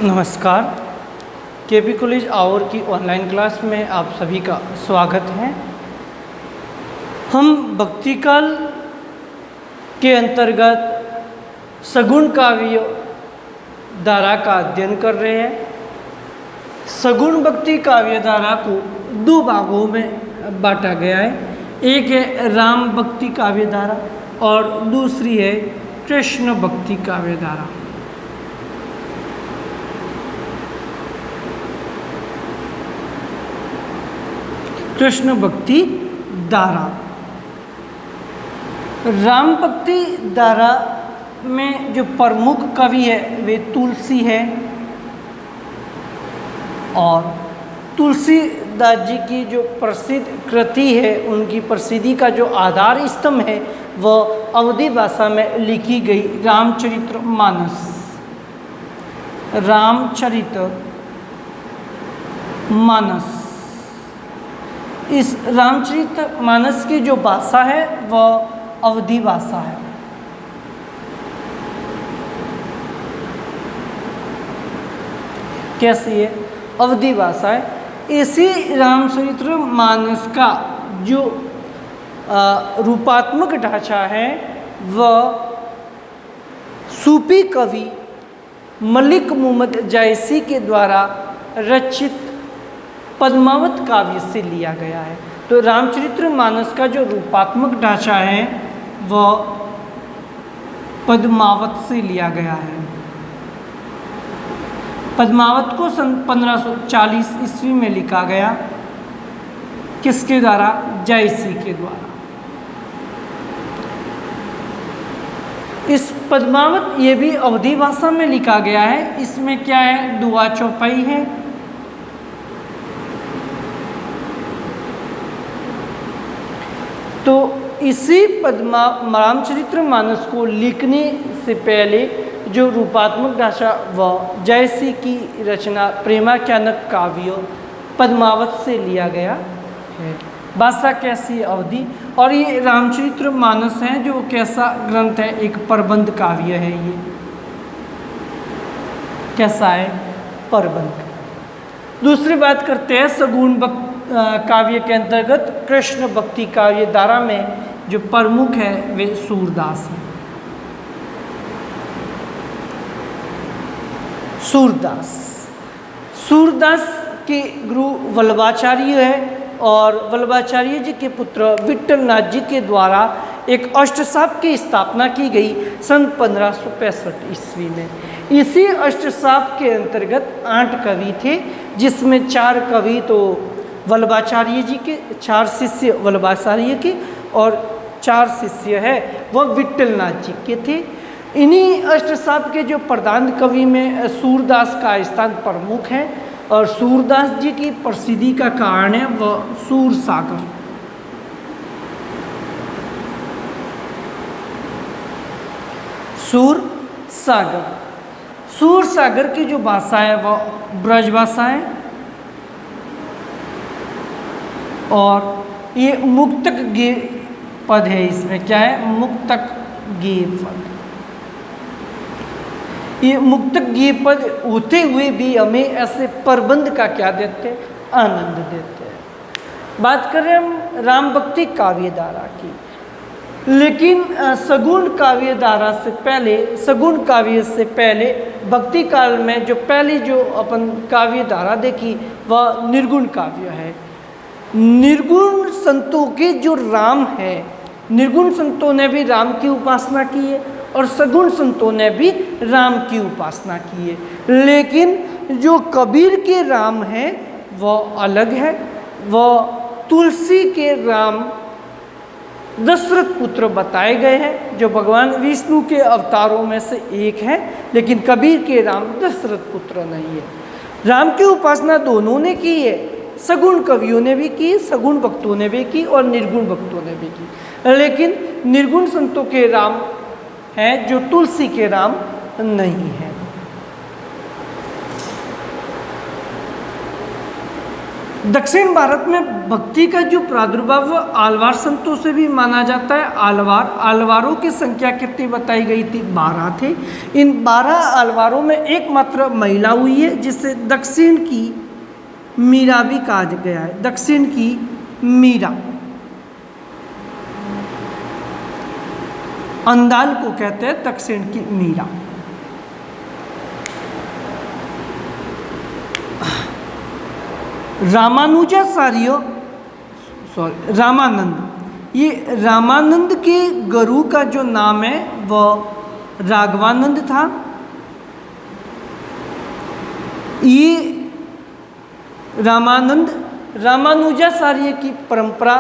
नमस्कार। KP college our की online class में आप सभी का स्वागत है। हम भक्ति काल के अंतर्गत सगुण काव्य धारा का अध्ययन कर रहे हैं। सगुण भक्ति काव्य धारा को दो भागों में बांटा गया है। एक है राम भक्ति काव्य धारा और दूसरी है कृष्ण भक्ति काव्य धारा। कृष्ण भक्ति धारा, राम भक्ति धारा में जो प्रमुख कवि है वे तुलसी है और तुलसीदास जी की जो प्रसिद्ध कृति है, उनकी प्रसिद्धि का जो आधार स्तंभ है वह अवधी भाषा में लिखी गई रामचरितमानस। रामचरितमानस, इस रामचरितमानस की जो भाषा है वह अवधी भाषा है। कैसी है? अवधी भाषा है। इसी रामचरितमानस का जो रूपात्मक ढांचा है वह सूफी कवि मलिक मोहम्मद जायसी के द्वारा रचित पद्मावत काव्य से लिया गया है। तो रामचरितमानस का जो रूपात्मक ढांचा है वह पद्मावत से लिया गया है। पद्मावत को सन 1540 ईस्वी में लिखा गया। किसके द्वारा? जायसी के द्वारा। इस पद्मावत ये भी अवधी भाषा में लिखा गया है। इसमें क्या है? दुआ चौपाई है। तो इसी रामचरितमानस को लिखने से पहले जो रूपात्मक ढांचा वह जयसी की रचना प्रेमाख्यानक काव्य पद्मावत से लिया गया है। भाषा कैसी है? अवधी। और ये रामचरितमानस है जो कैसा ग्रंथ है? एक प्रबंध काव्य है। ये कैसा है? प्रबंध। दूसरी बात करते हैं सगुण काव्य के अंतर्गत कृष्ण भक्ति काव्य धारा में जो प्रमुख है वे सूरदास हैं। सूरदास के गुरु वल्लभाचार्य है और वल्लभाचार्य जी के पुत्र विट्ठलनाथ जी के द्वारा एक अष्टसाप की स्थापना की गई सन 1565 ईस्वी में। इसी अष्टसाप के अंतर्गत 8 कवि थे, जिसमें 4 कवि तो वल्लभाचार्य जी के, 4 शिष्य वल्लभाचार्य के और 4 शिष्य है वह विट्ठलनाथ जी के थे। इन्हीं अष्टसाप के जो प्रधान कवि में सूरदास का स्थान प्रमुख है और सूरदास जी की प्रसिद्धि का कारण है वह सूरसागर। सूरसागर की जो भाषा है वह ब्रज भाषा है और ये मुक्तक गे पद है। इसमें क्या है? मुक्तक गे पद। ये मुक्तक गे पद होते हुए भी हमें ऐसे प्रबंध का क्या देते हैं? आनंद देते हैं। बात करें हम राम भक्ति काव्य धारा की, लेकिन सगुण काव्य धारा से पहले, सगुण काव्य से पहले भक्ति काल में जो पहली जो अपन काव्य धारा देखी वह निर्गुण काव्य है। निर्गुण संतों के जो राम है, निर्गुण संतों ने भी राम की उपासना की है और सगुण संतों ने भी राम की उपासना की है। लेकिन जो कबीर के राम हैं वह अलग है। वह तुलसी के राम दशरथ पुत्र बताए गए हैं, जो भगवान विष्णु के अवतारों में से एक है, लेकिन कबीर के राम दशरथ पुत्र नहीं है। राम की उपासना दोनों ने की है, सगुण कवियों ने भी की, सगुण भक्तों ने भी की और निर्गुण भक्तों ने भी की। लेकिन निर्गुण संतों के राम हैं जो तुलसी के राम नहीं है। दक्षिण भारत में भक्ति का जो प्रादुर्भाव आलवार संतों से भी माना जाता है। आलवारों की संख्या कितनी बताई गई थी? 12 थे। इन 12 आलवारों में एकमात्र महिला हुई है जिसे दक्षिण की मीरा भी कहा गया है। दक्षिण की मीरा, अंदाल को कहते हैं दक्षिण की मीरा। रामानंद, ये रामानंद के गुरु का जो नाम है वह राघवानंद था। ये रामानुजाचार्य की परंपरा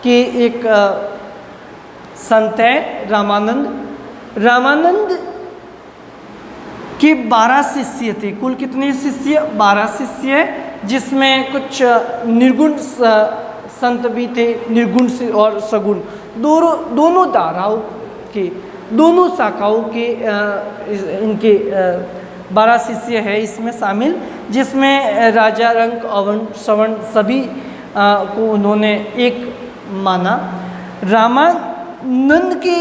के एक संत है रामानंद के 12 शिष्य थे। कुल कितने शिष्य? 12 शिष्य है, जिसमें कुछ निर्गुण संत भी थे, निर्गुण से और सगुण दोनों धाराओं के, दोनों शाखाओं के इनके 12 शिष्य है इसमें शामिल, जिसमें राजा रंक अवन श्रवण सभी को उन्होंने एक माना। रामानंद के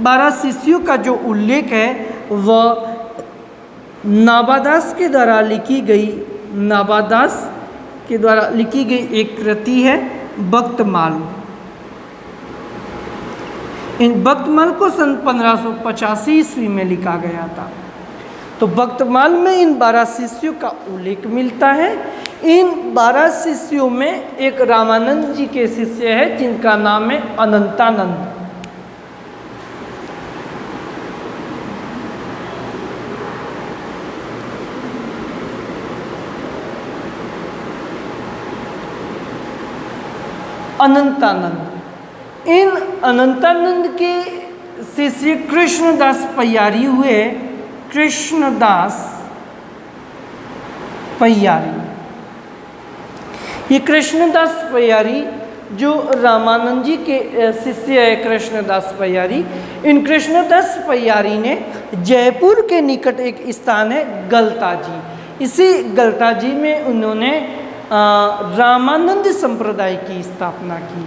12 शिष्यों का जो उल्लेख है वह नाबादास के द्वारा लिखी गई एक कृति है भक्तमाल। इन भक्तमाल को सन 1585 ईस्वी में लिखा गया था। तो भक्तमाल में इन 12 शिष्यों का उल्लेख मिलता है। इन 12 शिष्यों में एक रामानंद जी के शिष्य है जिनका नाम है अनंतानंद। इन अनंतानंद के शिष्य कृष्णदास पय्यारी हुए। कृष्णदास पय्यारी जो रामानंद जी के शिष्य है कृष्णदास पय्यारी। इन कृष्णदास पय्यारी ने जयपुर के निकट एक स्थान है गलताजी, इसी गलताजी में उन्होंने रामानंद संप्रदाय की स्थापना की।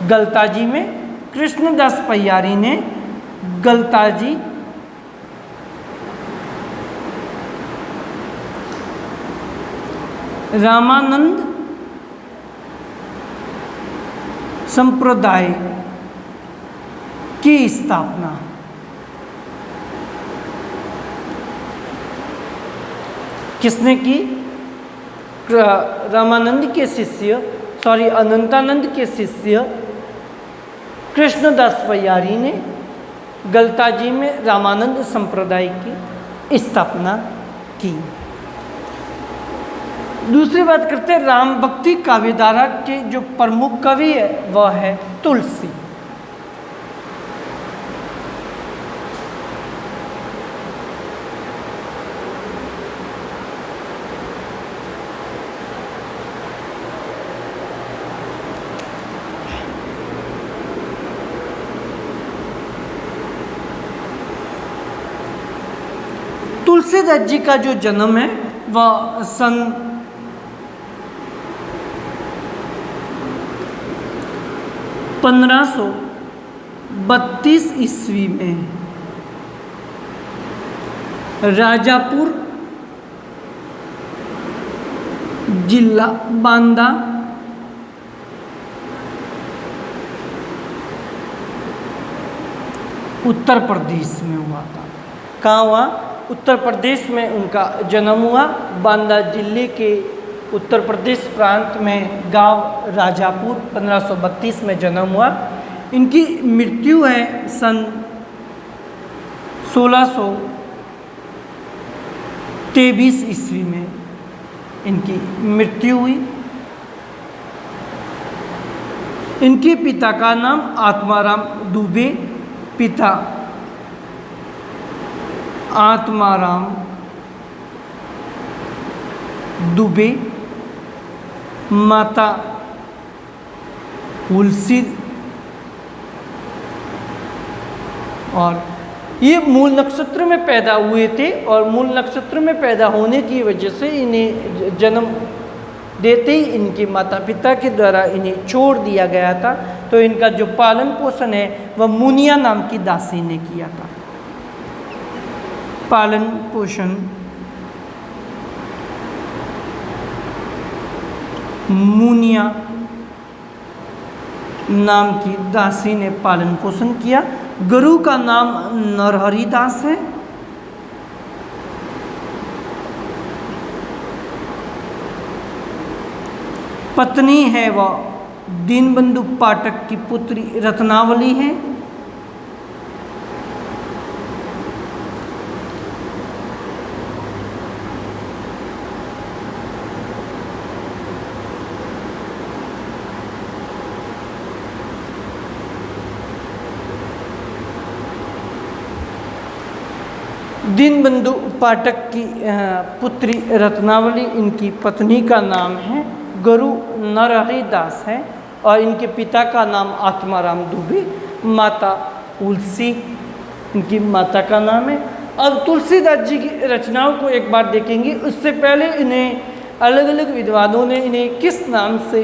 गलताजी में कृष्णदास पय्यारी ने गलताजी रामानंद संप्रदाय की स्थापना। किसने की? अनंतानंद के शिष्य कृष्णदास पय्यारी ने गलताजी में रामानंद संप्रदाय की स्थापना की। दूसरी बात करते हैं, राम भक्ति काव्यधारा के जो प्रमुख कवि है वह है तुलसी। तुलसीदास जी का जो जन्म है वह सन 1532 ईस्वी में राजापुर जिला बांदा उत्तर प्रदेश में हुआ था। कहाँ हुआ? उत्तर प्रदेश में उनका जन्म हुआ। बांदा जिले के उत्तर प्रदेश प्रांत में गांव राजापुर 1532 में जन्म हुआ। इनकी मृत्यु है सन 1623 ईस्वी में इनकी मृत्यु हुई। इनके पिता का नाम आत्माराम दुबे, पिता आत्माराम दुबे, माता तुलसी। और ये मूल नक्षत्र में पैदा हुए थे और मूल नक्षत्र में पैदा होने की वजह से इन्हें जन्म देते ही इनके माता पिता के द्वारा इन्हें छोड़ दिया गया था। तो इनका जो पालन पोषण है वह मुनिया नाम की दासी ने किया था। पालन पोषण मुनिया नाम की दासी ने पालन पोषण किया। गुरु का नाम नरहरि दास है। पत्नी है वह दीनबंधु पाठक की पुत्री रत्नावली है। दीनबंधु पाठक की पुत्री रत्नावली इनकी पत्नी का नाम है। गुरु नरहरि दास है और इनके पिता का नाम आत्माराम दुबे, माता तुलसी इनकी माता का नाम है। अब तुलसीदास जी की रचनाओं को एक बार देखेंगे। उससे पहले इन्हें अलग अलग विद्वानों ने इन्हें किस नाम से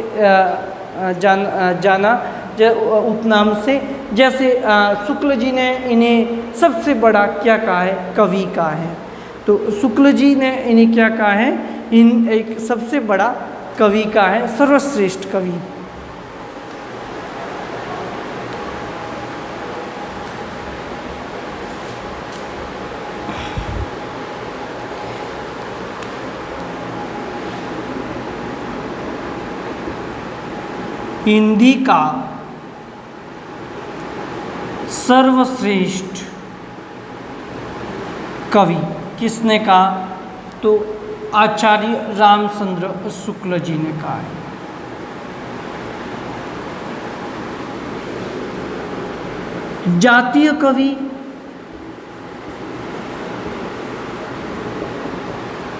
जाना उपनाम से। जैसे शुक्ल जी ने इन्हें सबसे बड़ा क्या कहा है, कवि कहा है। तो शुक्ल जी ने इन्हें क्या कहा है, इन एक सबसे बड़ा कवि का है, सर्वश्रेष्ठ कवि। हिंदी का सर्वश्रेष्ठ कवि किसने कहा, तो आचार्य रामचंद्र शुक्ल जी ने कहा है। जातीय कवि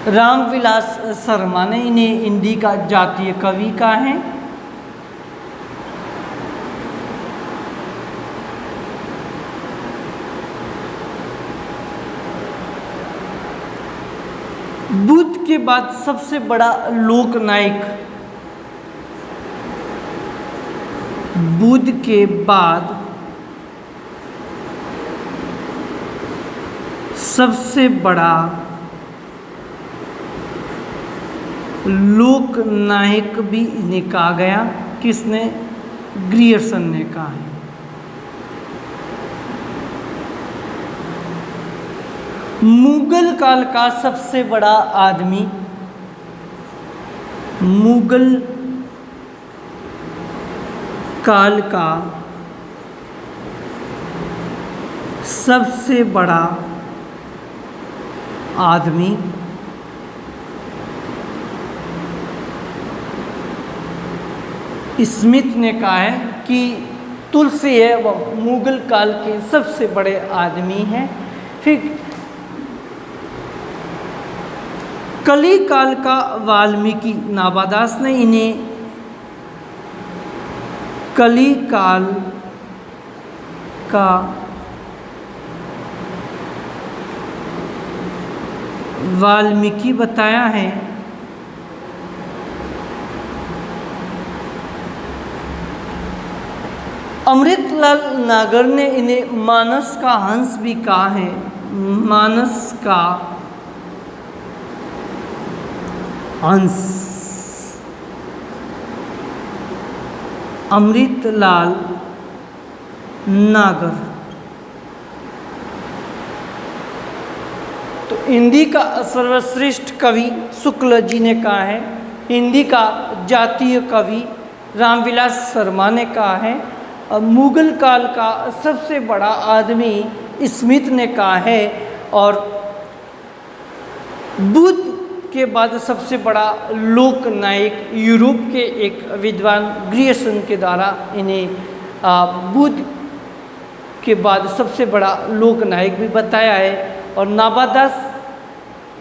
रामविलास शर्मा ने इन्हें हिंदी का जातीय कवि कहा है। बुद्ध के बाद सबसे बड़ा लोकनायक, बुद्ध के बाद सबसे बड़ा लोकनायक भी इन्हें कहा गया। किसने, ग्रियर्सन ने कहा है। मुगल काल का सबसे बड़ा आदमी, मुगल काल का सबसे बड़ा आदमी स्मिथ ने कहा है कि तुलसी है वह मुगल काल के सबसे बड़े आदमी हैं। फिर कली काल का वाल्मीकि, नाबादास ने इन्हें कली काल का वाल्मीकि बताया है। अमृतलाल नागर ने इन्हें मानस का हंस भी कहा है। मानस का हंस, अमृतलाल नागर। तो हिंदी का सर्वश्रेष्ठ कवि शुक्ल जी ने कहा है। हिंदी का जातीय कवि रामविलास शर्मा ने कहा है। और मुगल काल का सबसे बड़ा आदमी स्मिथ ने कहा है। और बुद्ध के बाद सबसे बड़ा लोकनायक यूरोप के एक विद्वान ग्रियर्सन के द्वारा इन्हें बुद्ध के बाद सबसे बड़ा लोकनायक भी बताया है। और नाबादास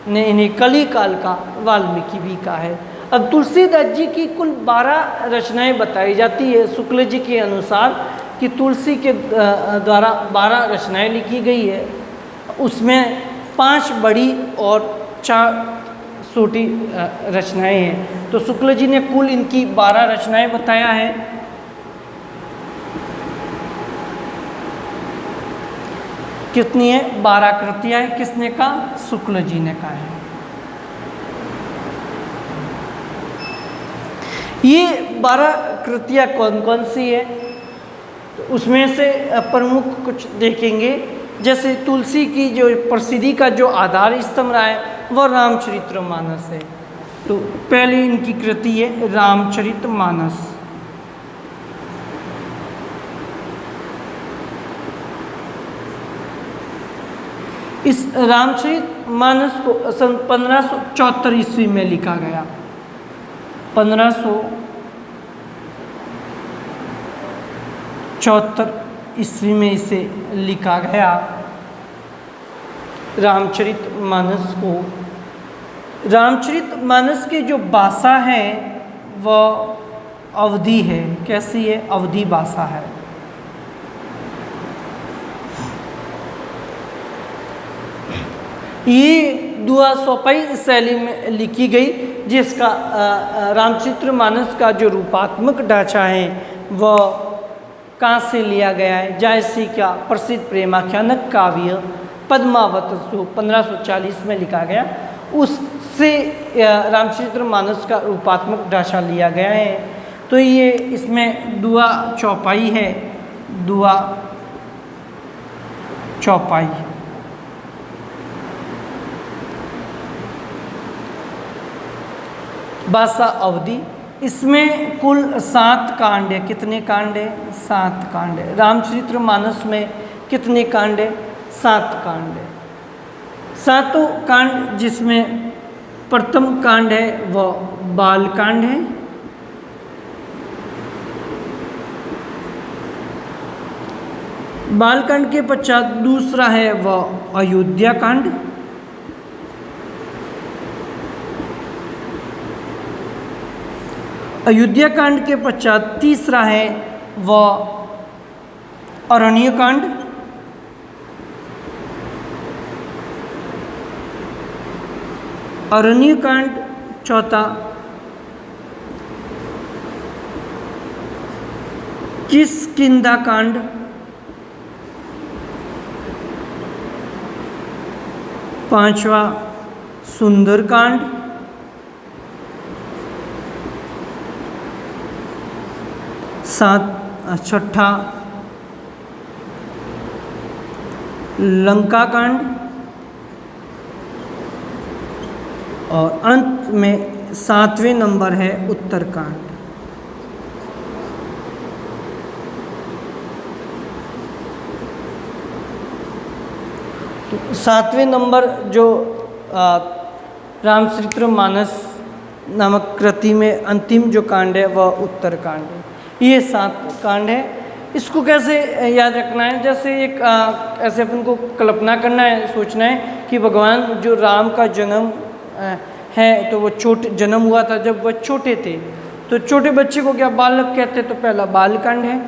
ने इन्हें कली काल का वाल्मीकि भी कहा है। अब तुलसीदास जी की कुल 12 रचनाएं बताई जाती है शुक्ल जी के अनुसार कि तुलसी के द्वारा 12 रचनाएं लिखी गई है। उसमें 5 बड़ी और 4 छोटी रचनाएं हैं। तो शुक्ल जी ने कुल इनकी 12 रचनाएं बताया है। कितनी है? 12 कृतियां हैं। किसने कहा? शुक्ल जी ने कहा है। ये 12 कृतियां कौन कौन सी है? तो उसमें से प्रमुख कुछ देखेंगे। जैसे तुलसी की जो प्रसिद्धि का जो आधार स्तंभ रहा है वह रामचरितमानस है। तो पहली इनकी कृति है रामचरितमानस। इस रामचरितमानस को सन 1574 ईस्वी में लिखा गया। 1574 ईस्वी में इसे लिखा गया रामचरितमानस को। रामचरितमानस की जो भाषा है वह अवधी है। कैसी है? अवधी भाषा है। ये दुआ सोपाई शैली में लिखी गई, जिसका रामचरितमानस का जो रूपात्मक ढांचा है वह कहाँ से लिया गया है? जयसी का प्रसिद्ध प्रेमाख्यानक काव्य पद्मावत जो 1540 में लिखा गया, उससे रामचरितमानस का रूपात्मक ढांचा लिया गया है। तो ये इसमें दुआ चौपाई है, दुआ चौपाई। भाषा अवधि। इसमें कुल 7 कांड है। कितने कांड है? 7 कांड है। रामचरितमानस में कितने कांड है? 7 कांड है। 7 कांड, जिसमें प्रथम कांड है वह बाल कांड है। बाल कांड के पश्चात दूसरा है वह अयोध्या कांड। अयोध्या कांड के पश्चात तीसरा है वह अरण्य कांड। अरण्य कांड चौथा किष्किंधा कांड। पांचवा सुंदर कांड। छठा लंका कांड। और अंत में 7वें नंबर है उत्तरकांड। तो 7वें नंबर जो रामचरितमानस नामक कृति में अंतिम जो कांड है वह उत्तरकांड है। ये 7 कांड है। इसको कैसे याद रखना है? जैसे एक ऐसे अपन को कल्पना करना है, सोचना है कि भगवान जो राम का जन्म है तो वो जन्म हुआ था जब वह छोटे थे। तो छोटे बच्चे को क्या बालक कहते? तो पहला बालकांड है।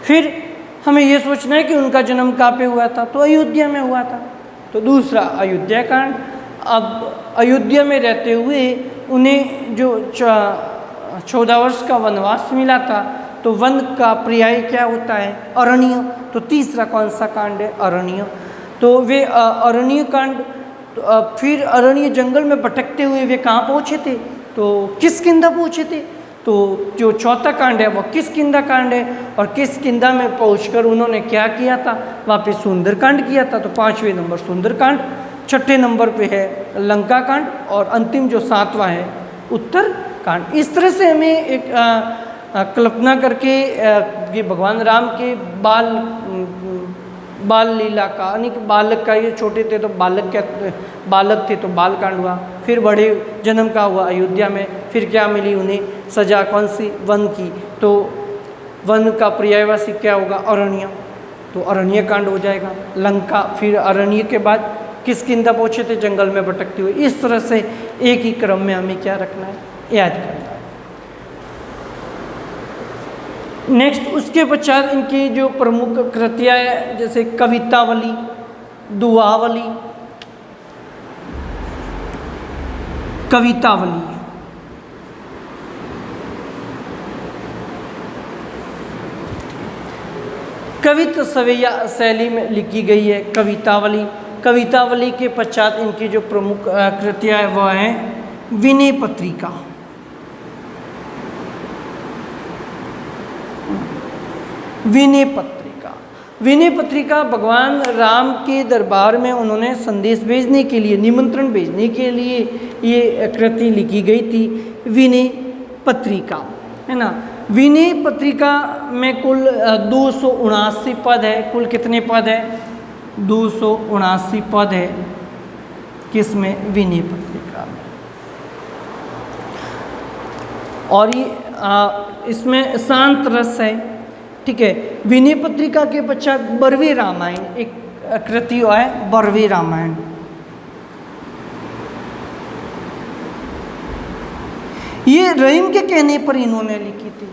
फिर हमें ये सोचना है कि उनका जन्म कहाँ पे हुआ था? तो अयोध्या में हुआ था। तो दूसरा अयोध्या कांड। अब अयोध्या में रहते हुए उन्हें जो 14 वर्ष का वनवास मिला था, तो वन का पर्याय क्या होता है? अरण्य। तो तीसरा कौन सा कांड है? अरण्य। तो वे अरण्य कांड। तो फिर अरण्य जंगल में भटकते हुए वे कहाँ पहुँचे थे? तो किष्किंधा पहुँचे थे। तो जो चौथा कांड है वह किष्किंधा कांड है। और किष्किंधा में पहुंचकर उन्होंने क्या किया था? वहाँ पे सुंदरकांड किया था। तो 5वें नंबर सुंदरकांड। 6ठे नंबर पे है लंका कांड। और अंतिम जो 7वां है उत्तरकांड। इस तरह से हमें एक कल्पना करके कि भगवान राम के बाल लीला का, यानी कि बालक का, ये छोटे थे तो बालक थे तो बाल कांड हुआ। फिर बड़े जन्म का हुआ अयोध्या में। फिर क्या मिली उन्हें सजा? कौन सी? वन की। तो वन का पर्यायवाची क्या होगा? अरण्य। तो अरण्य कांड हो जाएगा। लंका, फिर अरण्य के बाद किष्किंधा पहुँचे थे जंगल में भटकते हुए। इस तरह से एक ही क्रम में हमें क्या रखना है? याद करना है। नेक्स्ट उसके पश्चात इनकी जो प्रमुख कृतियाँ है, जैसे कवितावली, दुआवली। कवितावली कवित्त सवैया शैली में लिखी गई है कवितावली। कवितावली के पश्चात इनकी जो प्रमुख कृतियाँ है वह हैं विनय पत्रिका। विनय पत्रिका, विनय पत्रिका भगवान राम के दरबार में उन्होंने संदेश भेजने के लिए, निमंत्रण भेजने के लिए ये कृति लिखी गई थी, विनय पत्रिका, है ना। विनय पत्रिका में कुल 279 पद है। कुल कितने पद है? 279 पद है। किसमें? विनय पत्रिका में। और ये इसमें शांत रस है, ठीक है। विनय पत्रिका के पश्चात बरवे रामायण एक कृति है, बरवे रामायण। ये रहीम के कहने पर इन्होंने लिखी थी।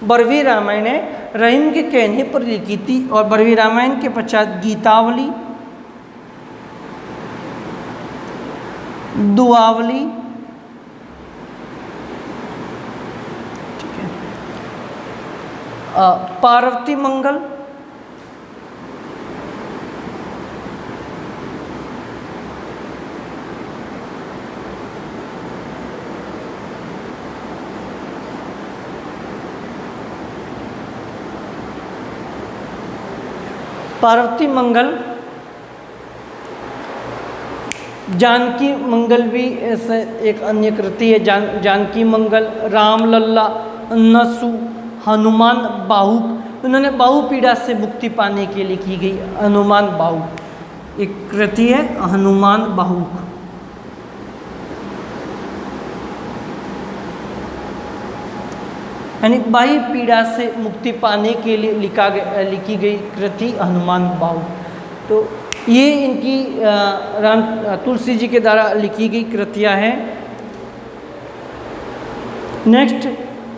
बरवे रामायण है रहीम के कहने पर लिखी थी। और बरवे रामायण के पश्चात गीतावली, दुआवली, ठीक है, पार्वती मंगल, पार्वती मंगल, जानकी मंगल भी ऐसे एक अन्य कृति है। जानकी मंगल, रामलल्ला, नसु, हनुमान बाहुक। उन्होंने बाहु पीड़ा से मुक्ति पाने के लिए की गई हनुमान बाहुक एक कृति है, हनुमान बाहुक। यानी बाह्य पीड़ा से मुक्ति पाने के लिए लिखी गई कृति हनुमान बाहुक। तो ये इनकी राम तुलसी जी के द्वारा लिखी गई कृतियाँ हैं। नेक्स्ट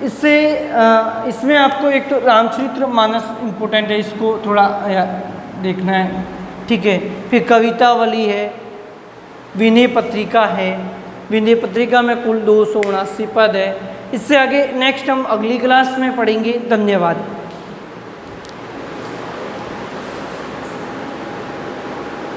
इसमें आपको एक तो रामचरितमानस इम्पोर्टेंट है, इसको थोड़ा देखना है, ठीक है। फिर कवितावली है, विनय पत्रिका है। विनय पत्रिका में कुल 279 पद है। इससे आगे नेक्स्ट हम अगली क्लास में पढ़ेंगे। धन्यवाद।